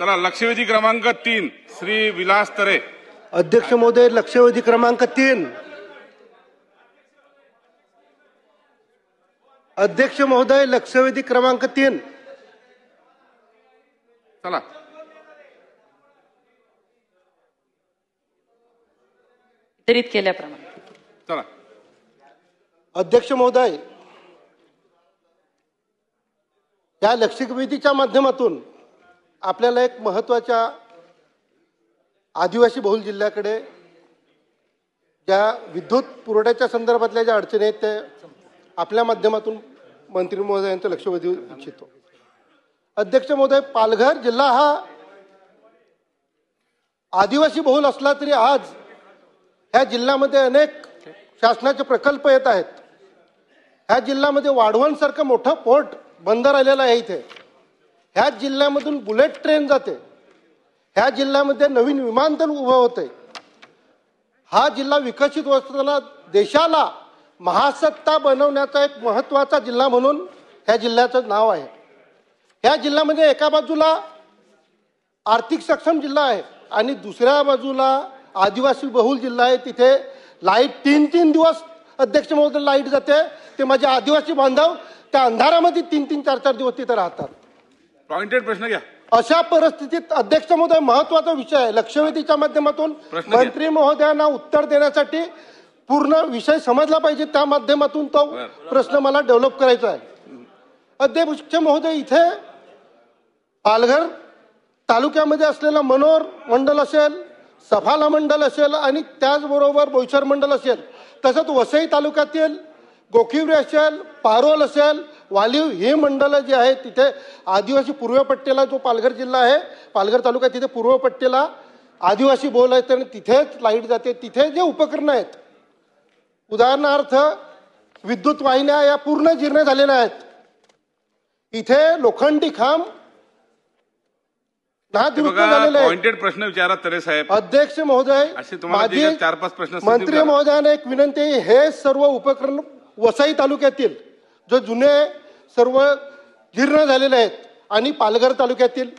चला, लक्षवेधी क्रमांक 3 श्री विलास तरे. अध्यक्ष महोदय, लक्षवेधी क्रमांक 3. अध्यक्ष महोदय, लक्षवेधी क्रमांक 3. चला, वितरित केल्याप्रमाणे. चला. अध्यक्ष महोदय, या लक्षवेधीच्या माध्यमातून आपल्याला एक महत्त्वाच्या आदिवासी बहुल जिल्ह्याकडे ज्या विद्युत पुरवठ्याच्या संदर्भातल्या ज्या अडचणी आहेत त्या आपल्या माध्यमातून मंत्री महोदयांचं लक्ष वेधू इच्छितो. अध्यक्ष महोदय, पालघर जिल्हा हा आदिवासी बहुल असला तरी आज ह्या जिल्ह्यामध्ये अनेक शासनाचे प्रकल्प येत आहेत. ह्या जिल्ह्यामध्ये वाढवणसारखं मोठं पोर्ट बंदर आलेलं आहे. इथे ह्या जिल्ह्यामधून बुलेट ट्रेन जाते. ह्या जिल्ह्यामध्ये नवीन विमानतळ उभं होते. हा जिल्हा विकसित होत असताना देशाला महासत्ता बनवण्याचा एक महत्त्वाचा जिल्हा म्हणून ह्या जिल्ह्याचं नाव आहे. ह्या जिल्ह्यामध्ये एका बाजूला आर्थिक सक्षम जिल्हा आहे आणि दुसऱ्या बाजूला आदिवासी बहुल जिल्हा आहे. तिथे लाईट 3-3 दिवस अध्यक्ष महोदय लाईट जाते. ते माझे आदिवासी बांधव त्या अंधारामध्ये 3-3, 4-4 दिवस तिथे राहतात. पॉइंटेड प्रश्न घ्या. अशा परिस्थितीत अध्यक्ष महोदय महत्त्वाचा विषय आहे. लक्षवेधीच्या माध्यमातून मंत्री महोदयांना उत्तर देण्यासाठी पूर्ण विषय समजला पाहिजे. त्या माध्यमातून तो प्रश्न मला डेव्हलप करायचा आहे. अध्यक्ष महोदय, इथे पालघर तालुक्यामध्ये असलेला मनोर मंडल असेल, सफाला मंडल असेल आणि त्याचबरोबर बोईसर मंडल असेल, तसंच वसई तालुक्यातील गोखिवरे असेल, पारोल असेल, वालीव ही मंडलं जी आहेत तिथे आदिवासी पूर्व पट्ट्याला जो पालघर जिल्हा आहे, पालघर तालुका, तिथे पूर्व पट्ट्याला आदिवासी बहुल आहेत आणि तिथेच लाईट जाते. तिथे जे उपकरणं आहेत, उदाहरणार्थ विद्युत वाहिन्या या पूर्ण जीर्ण झालेल्या आहेत. इथे लोखंडी खांब पॉइंटेड प्रश्न विचारा तरे साहेब. अध्यक्ष महोदय, माझी 4-5 प्रश्न मंत्री महोदयांना एक विनंती आहे. हे सर्व उपकरण वसई तालुक्यातील जो जुने सर्व जीर्ण झालेले आहेत आणि पालघर तालुक्यातील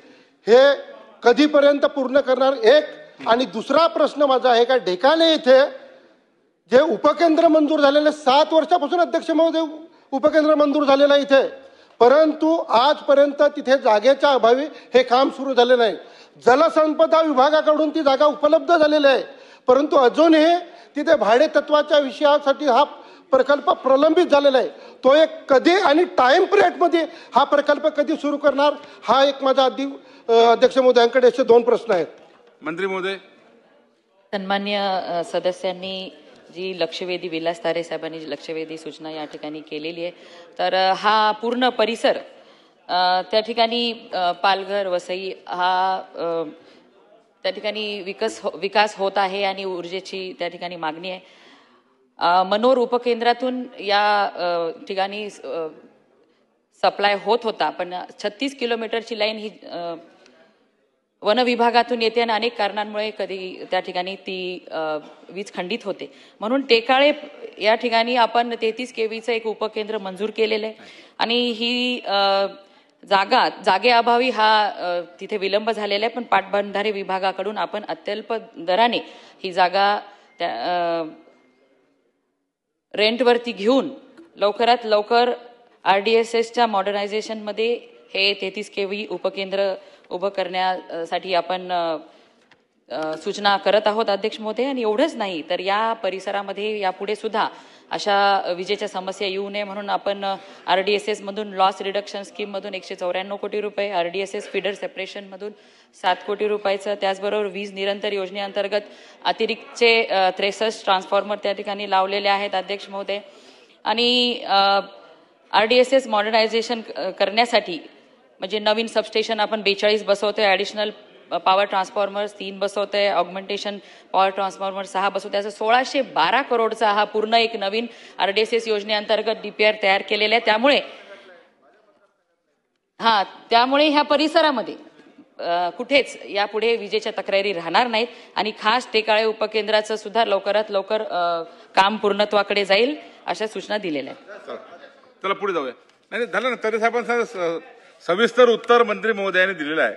हे कधीपर्यंत पूर्ण करणार, एक. आणि दुसरा प्रश्न माझा आहे का ढेकाणे इथे जे उपकेंद्र मंजूर झालेले 7 वर्षापासून अध्यक्ष महोदय उपकेंद्र मंजूर झालेलं आहे इथे, परंतु आजपर्यंत तिथे जागेच्या अभावी हे काम सुरू झाले नाही. जलसंपदा विभागाकडून ती जागा उपलब्ध झालेली आहे, परंतु अजूनही तिथे भाडे तत्वाच्या विषयासाठी हा प्रकल्प प्रलंबित झालेला आहे. तो एक कधी आणि टाइम पिरियडमध्ये हा प्रकल्प कधी सुरू करणार, हा एक माझा अध्यक्ष महोदयांकडे असे 2 प्रश्न आहेत. मंत्री महोदय. सन्मान्य सदस्यांनी जी लक्षवेधी विलास तारे साहेबांनी जी लक्षवेधी सूचना या ठिकाणी केलेली आहे, तर हा पूर्ण परिसर त्या ठिकाणी पालघर वसई हा त्या ठिकाणी विकास होत आहे आणि ऊर्जेची त्या ठिकाणी मागणी आहे. मनोर उपकेंद्रातून या ठिकाणी सप्लाय होत होता, पण 36 किलोमीटरची लाईन ही वन विभागातून येते आणि अनेक कारणांमुळे कधी त्या ठिकाणी ती वीज खंडित होते. म्हणून टेकाळे या ठिकाणी आपण 33 केव्हीचं एक उपकेंद्र मंजूर केलेलं आहे आणि ही जागेअभावी हा तिथे विलंब झालेला आहे. पण पाटबंधारे विभागाकडून आपण अत्यल्प दराने ही जागा रेंटवरती घेऊन लवकरात लवकर RDSSच्या मॉडर्नायझेशनमध्ये हे 33 केव्ही उपकेंद्र उभं करण्यासाठी आपण सूचना करत आहोत अध्यक्ष महोदय. आणि एवढंच नाही तर या परिसरामध्ये यापुढे सुद्धा अशा विजेच्या समस्या येऊ नये म्हणून आपण RDSS मधून लॉस रिडक्शन स्कीम मधून 194 कोटी रुपये, RDSS फीडर सेपरेशन मधून 7 कोटी रुपयाचं, त्याचबरोबर वीज निरंतर योजनेअंतर्गत अतिरिक्तचे 63 ट्रान्सफॉर्मर त्या ठिकाणी लावलेले आहेत अध्यक्ष महोदय. आणि RDSS मॉडर्नायझेशन करण्यासाठी म्हणजे नवीन सबस्टेशन आपण 42 बसवतोय, ॲडिशनल पॉवर ट्रान्सफॉर्मर्स 3 बसवतोय, ऑगमेंटेशन पॉवर ट्रान्सफॉर्मर 6 बसवतोय. असं 1612 करोडचा हा पूर्ण एक नवीन RDSS योजनेअंतर्गत DPR तयार केलेला आहे. त्यामुळे ह्या परिसरामध्ये कुठेच यापुढे विजेच्या तक्रारी राहणार नाहीत आणि खास टेकाळे उपकेंद्राचं सुद्धा लवकरात लवकर काम पूर्णत्वाकडे जाईल अशा सूचना दिलेल्या आहेत. चला पुढे जाऊया. नाही झालं ना, तरी साहेबांचं सविस्तर उत्तर मंत्री महोदयांनी दिलेलं आहे.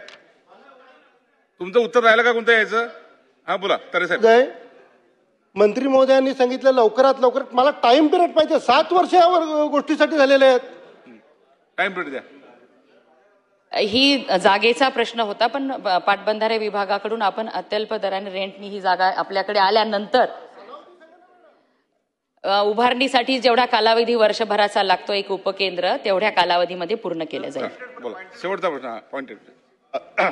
तुमचं उत्तर राहिलं का कोणतं यायचं? हा बोला तरे साहेब. जय मंत्री महोदयांनी सांगितलं लवकरात लवकर. मला टाइम पिरियड पाहिजे. 7 वर्ष यावर गोष्टीसाठी झालेले आहेत. टाइम पिरियड द्या. ही जागेचा प्रश्न होता, पण पाटबंधारे विभागाकडून आपण अत्यल्प दराने रेंटनी ही जागा आपल्याकडे आल्यानंतर उभारणीसाठी जेवढा कालावधी वर्षभराचा लागतो एक उपकेंद्र, तेवढ्या कालावधीमध्ये पूर्ण केलं जाईल. बोला शेवटचा प्रश्न. पॉइंटेड.